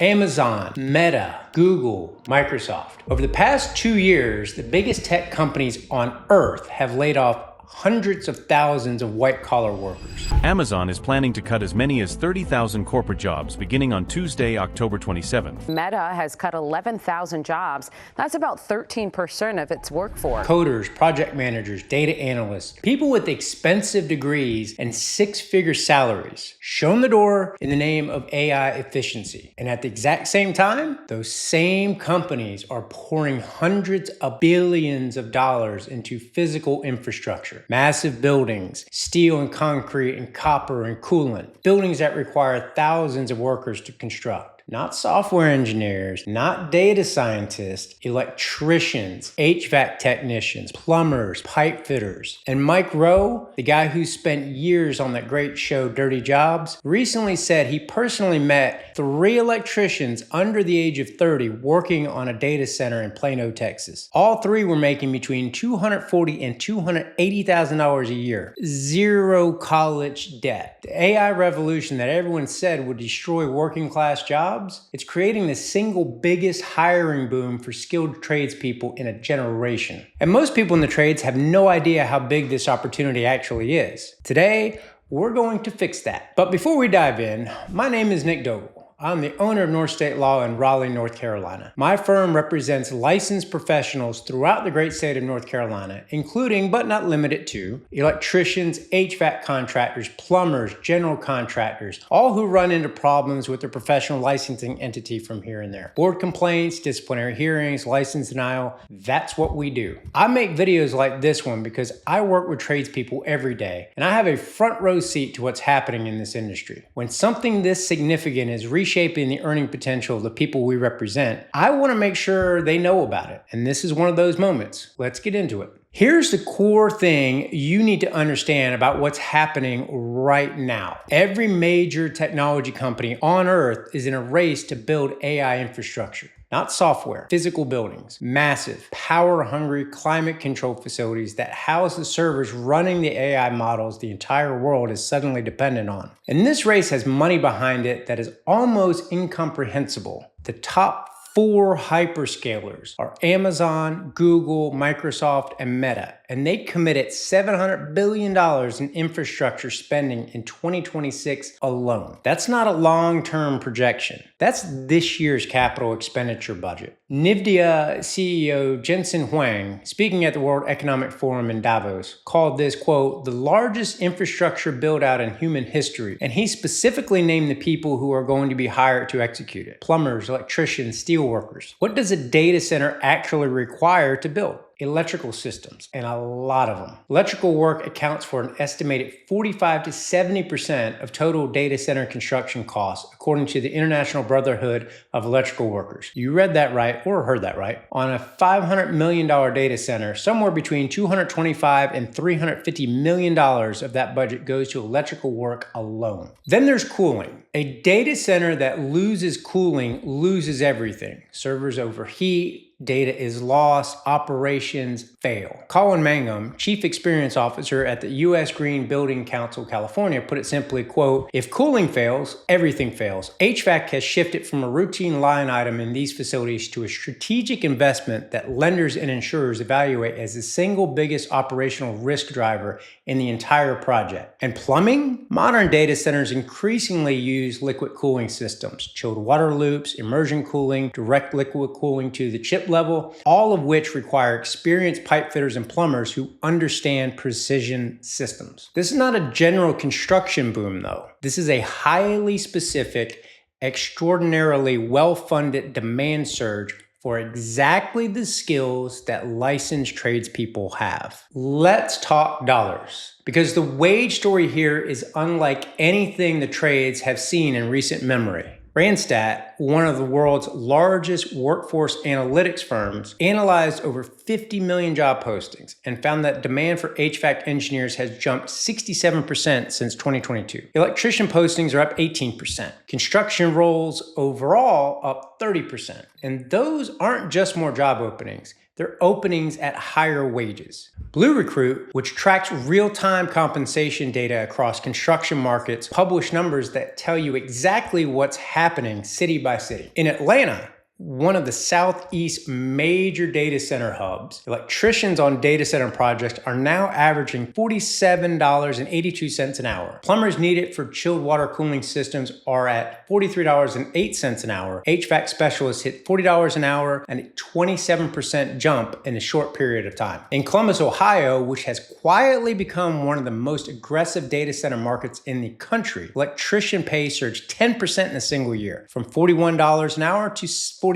Amazon, Meta, Google, Microsoft. Over the past 2 years, the biggest tech companies on earth have laid off hundreds of thousands of white-collar workers. Amazon is planning to cut as many as 30,000 corporate jobs beginning on Tuesday, October 27th. Meta has cut 11,000 jobs. That's about 13% of its workforce. Coders, project managers, data analysts, people with expensive degrees and six-figure salaries shown the door in the name of AI efficiency. And at the exact same time, those same companies are pouring hundreds of billions of dollars into physical infrastructure. Massive buildings, steel and concrete and copper and coolant. Buildings that require thousands of workers to construct. Not software engineers, not data scientists, electricians, HVAC technicians, plumbers, pipe fitters. And Mike Rowe, the guy who spent years on that great show Dirty Jobs, recently said he personally met 3 electricians under the age of 30 working on a data center in Plano, Texas. All 3 were making between $240,000 and $280,000 a year. Zero college debt. The AI revolution that everyone said would destroy working class jobs, it's creating the single biggest hiring boom for skilled tradespeople in a generation. And most people in the trades have no idea how big this opportunity actually is. Today, we're going to fix that. But before we dive in, my name is Nick Dogle. I'm the owner of North State Law in Raleigh, North Carolina. My firm represents licensed professionals throughout the great state of North Carolina, including but not limited to electricians, HVAC contractors, plumbers, general contractors, all who run into problems with their professional licensing entity from here and there. Board complaints, disciplinary hearings, license denial, that's what we do. I make videos like this one because I work with tradespeople every day, and I have a front row seat to what's happening in this industry. When something this significant is reshaping the earning potential of the people we represent, I want to make sure they know about it. And this is one of those moments. Let's get into it. Here's the core thing you need to understand about what's happening right now. Every major technology company on earth is in a race to build AI infrastructure. Not software, physical buildings, massive, power-hungry, climate-controlled facilities that house the servers running the AI models the entire world is suddenly dependent on. And this race has money behind it that is almost incomprehensible. The top 4 hyperscalers are Amazon, Google, Microsoft, and Meta, and they committed $700 billion in infrastructure spending in 2026 alone. That's not a long-term projection. That's this year's capital expenditure budget. NVIDIA CEO Jensen Huang, speaking at the World Economic Forum in Davos, called this, quote, the largest infrastructure build-out in human history, and he specifically named the people who are going to be hired to execute it. Plumbers, electricians, steel workers. What does a data center actually require to build? Electrical systems, and a lot of them. Electrical work accounts for an estimated 45 to 70% of total data center construction costs, according to the International Brotherhood of Electrical Workers. You read that right, or heard that right. On a $500 million data center, somewhere between $225 and $350 million of that budget goes to electrical work alone. Then there's cooling. A data center that loses cooling loses everything. Servers overheat, data is lost, operations fail. Colin Mangum, Chief Experience Officer at the U.S. Green Building Council, California, put it simply, quote, if cooling fails, everything fails. HVAC has shifted from a routine line item in these facilities to a strategic investment that lenders and insurers evaluate as the single biggest operational risk driver in the entire project. And plumbing? Modern data centers increasingly use liquid cooling systems, chilled water loops, immersion cooling, direct liquid cooling to the chip level, all of which require experienced pipe fitters and plumbers who understand precision systems. This is not a general construction boom, though. This is a highly specific, extraordinarily well-funded demand surge for exactly the skills that licensed tradespeople have. Let's talk dollars, because the wage story here is unlike anything the trades have seen in recent memory. Randstad, one of the world's largest workforce analytics firms, analyzed over 50 million job postings and found that demand for HVAC engineers has jumped 67% since 2022. Electrician postings are up 18%. Construction roles overall up 30%. And those aren't just more job openings. their openings at higher wages. Blue Recruit, which tracks real-time compensation data across construction markets, published numbers that tell you exactly what's happening city by city. In Atlanta, one of the Southeast major data center hubs, electricians on data center projects are now averaging $47.82 an hour. Plumbers needed for chilled water cooling systems are at $43.08 an hour. HVAC specialists hit $40 an hour, and a 27% jump in a short period of time. In Columbus, Ohio, which has quietly become one of the most aggressive data center markets in the country, electrician pay surged 10% in a single year, from $41 an hour to $46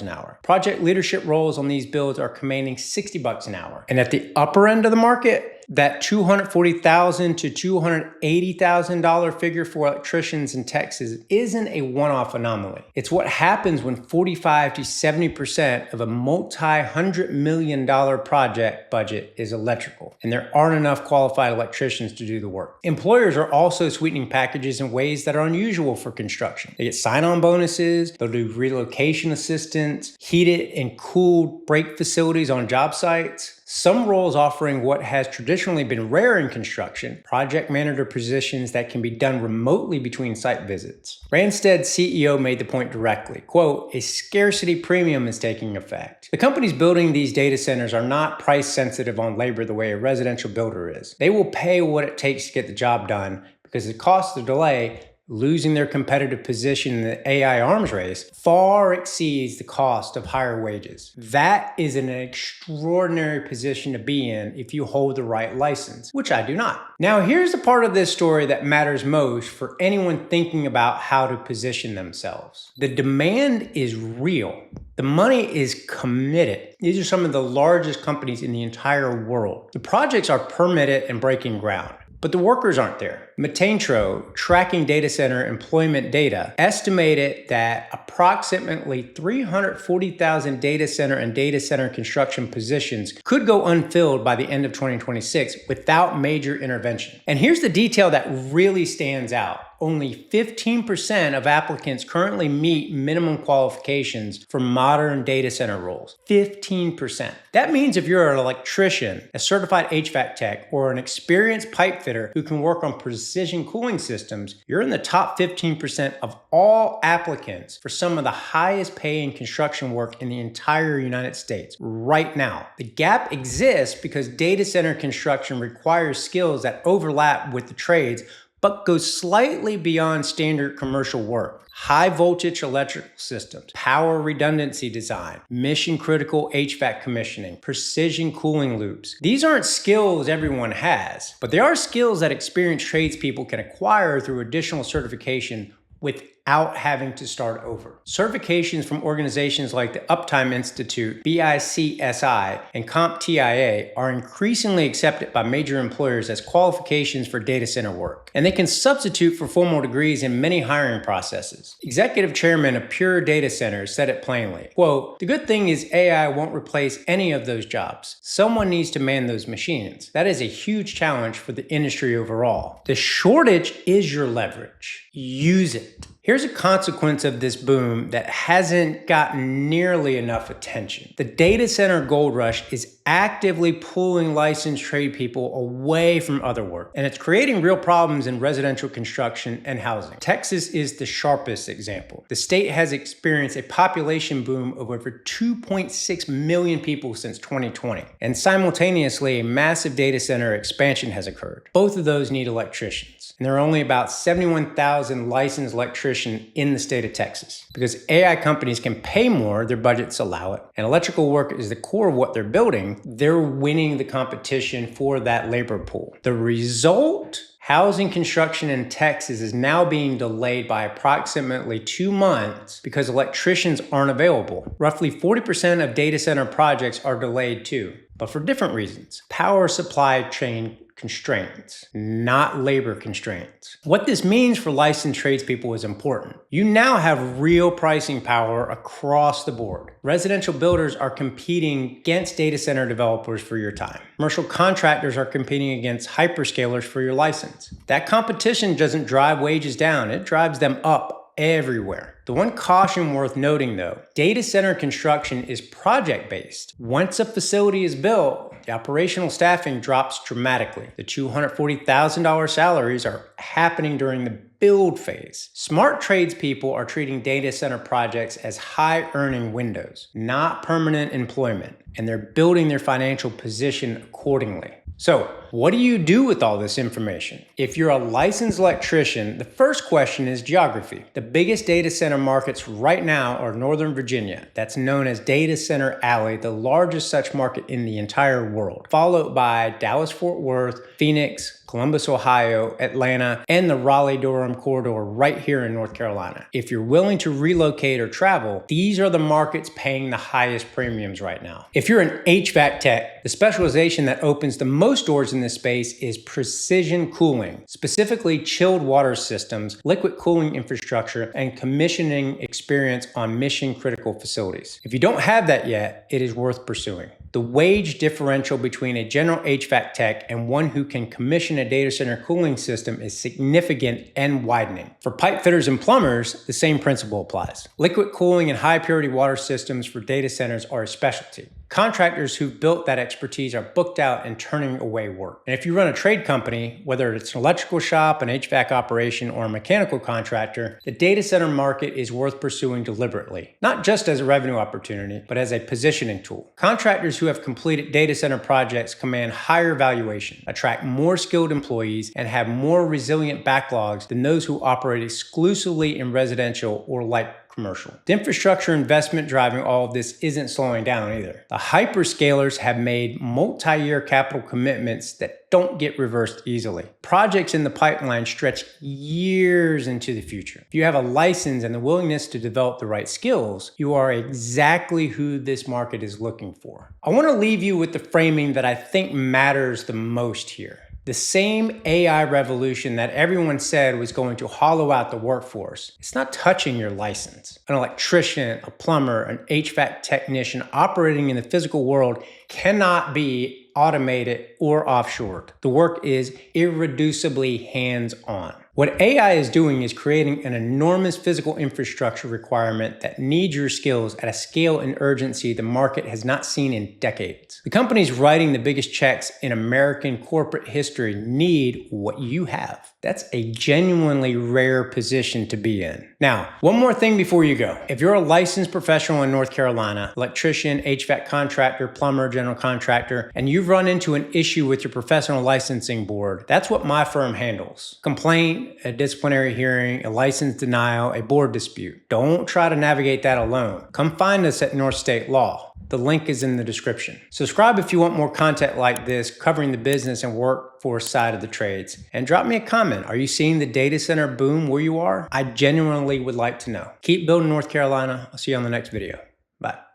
an hour. Project leadership roles on these builds are commanding $60 an hour. And at the upper end of the market, that $240,000 to $280,000 figure for electricians in Texas isn't a one-off anomaly. It's what happens when 45 to 70% of a multi-$100 million project budget is electrical, and there aren't enough qualified electricians to do the work. Employers are also sweetening packages in ways that are unusual for construction. They get sign-on bonuses, they'll do relocation assistance, heated and cooled break facilities on job sites. Some roles offering what has traditionally been rare in construction, project manager positions that can be done remotely between site visits. Randstad's CEO made the point directly, quote, "A scarcity premium is taking effect. The companies building these data centers are not price sensitive on labor the way a residential builder is. They will pay what it takes to get the job done because the cost of delay, losing their competitive position in the AI arms race, far exceeds the cost of higher wages. That is an extraordinary position to be in if you hold the right license, which I do not." Now, here's the part of this story that matters most for anyone thinking about how to position themselves. The demand is real. The money is committed. These are some of the largest companies in the entire world. The projects are permitted and breaking ground, but the workers aren't there. Matantro, tracking data center employment data, estimated that approximately 340,000 data center and data center construction positions could go unfilled by the end of 2026 without major intervention. And here's the detail that really stands out. Only 15% of applicants currently meet minimum qualifications for modern data center roles. 15%. That means if you're an electrician, a certified HVAC tech, or an experienced pipe fitter who can work on precision cooling systems, you're in the top 15% of all applicants for some of the highest paying construction work in the entire United States right now. The gap exists because data center construction requires skills that overlap with the trades but goes slightly beyond standard commercial work. High voltage electrical systems, power redundancy design, mission critical HVAC commissioning, precision cooling loops. These aren't skills everyone has, but they are skills that experienced tradespeople can acquire through additional certification without having to start over. Certifications from organizations like the Uptime Institute, BICSI, and CompTIA are increasingly accepted by major employers as qualifications for data center work, and they can substitute for formal degrees in many hiring processes. Executive Chairman of Pure Data Centers said it plainly, quote, "The good thing is AI won't replace any of those jobs. Someone needs to man those machines. That is a huge challenge for the industry overall. The shortage is your leverage. Use it." Here's a consequence of this boom that hasn't gotten nearly enough attention. The data center gold rush is actively pulling licensed trade people away from other work, and it's creating real problems in residential construction and housing. Texas is the sharpest example. The state has experienced a population boom of over 2.6 million people since 2020, and simultaneously a massive data center expansion has occurred. Both of those need electricians, and there are only about 71,000 licensed electricians in the state of Texas. Because AI companies can pay more, their budgets allow it, and electrical work is the core of what they're building, they're winning the competition for that labor pool. The result? Housing construction in Texas is now being delayed by approximately 2 months because electricians aren't available. Roughly 40% of data center projects are delayed too, but for different reasons. Power supply chain constraints, not labor constraints. What this means for licensed tradespeople is important. You now have real pricing power across the board. Residential builders are competing against data center developers for your time. Commercial contractors are competing against hyperscalers for your license. That competition doesn't drive wages down, it drives them up everywhere. The one caution worth noting though, data center construction is project-based. Once a facility is built, the operational staffing drops dramatically. The $240,000 salaries are happening during the build phase. Smart tradespeople are treating data center projects as high earning windows, not permanent employment, and they're building their financial position accordingly. So, what do you do with all this information? If you're a licensed electrician, the first question is geography. The biggest data center markets right now are Northern Virginia. That's known as Data Center Alley, the largest such market in the entire world, followed by Dallas-Fort Worth, Phoenix, Columbus, Ohio, Atlanta, and the Raleigh-Durham corridor right here in North Carolina. If you're willing to relocate or travel, these are the markets paying the highest premiums right now. If you're an HVAC tech, the specialization that opens the most doors in this space is precision cooling, specifically chilled water systems, liquid cooling infrastructure, and commissioning experience on mission-critical facilities. If you don't have that yet, it is worth pursuing. The wage differential between a general HVAC tech and one who can commission a data center cooling system is significant and widening. For pipe fitters and plumbers, the same principle applies. Liquid cooling and high purity water systems for data centers are a specialty. Contractors who've built that expertise are booked out and turning away work. And if you run a trade company, whether it's an electrical shop, an HVAC operation, or a mechanical contractor, the data center market is worth pursuing deliberately, not just as a revenue opportunity, but as a positioning tool. Contractors who have completed data center projects command higher valuation, attract more skilled employees, and have more resilient backlogs than those who operate exclusively in residential or light commercial. The infrastructure investment driving all of this isn't slowing down either. The hyperscalers have made multi-year capital commitments that don't get reversed easily. Projects in the pipeline stretch years into the future. If you have a license and the willingness to develop the right skills, you are exactly who this market is looking for. I want to leave you with the framing that I think matters the most here. The same AI revolution that everyone said was going to hollow out the workforce, it's not touching your license. An electrician, a plumber, an HVAC technician operating in the physical world cannot be automated or offshored. The work is irreducibly hands-on. What AI is doing is creating an enormous physical infrastructure requirement that needs your skills at a scale and urgency the market has not seen in decades. The companies writing the biggest checks in American corporate history need what you have. That's a genuinely rare position to be in. Now, one more thing before you go. If you're a licensed professional in North Carolina, electrician, HVAC contractor, plumber, general contractor, and you've run into an issue with your professional licensing board, that's what my firm handles. Complaint, a disciplinary hearing, a license denial, a board dispute. Don't try to navigate that alone. Come find us at North State Law. The link is in the description. Subscribe if you want more content like this covering the business and workforce side of the trades. And drop me a comment. Are you seeing the data center boom where you are? I genuinely would like to know. Keep building North Carolina. I'll see you on the next video. Bye.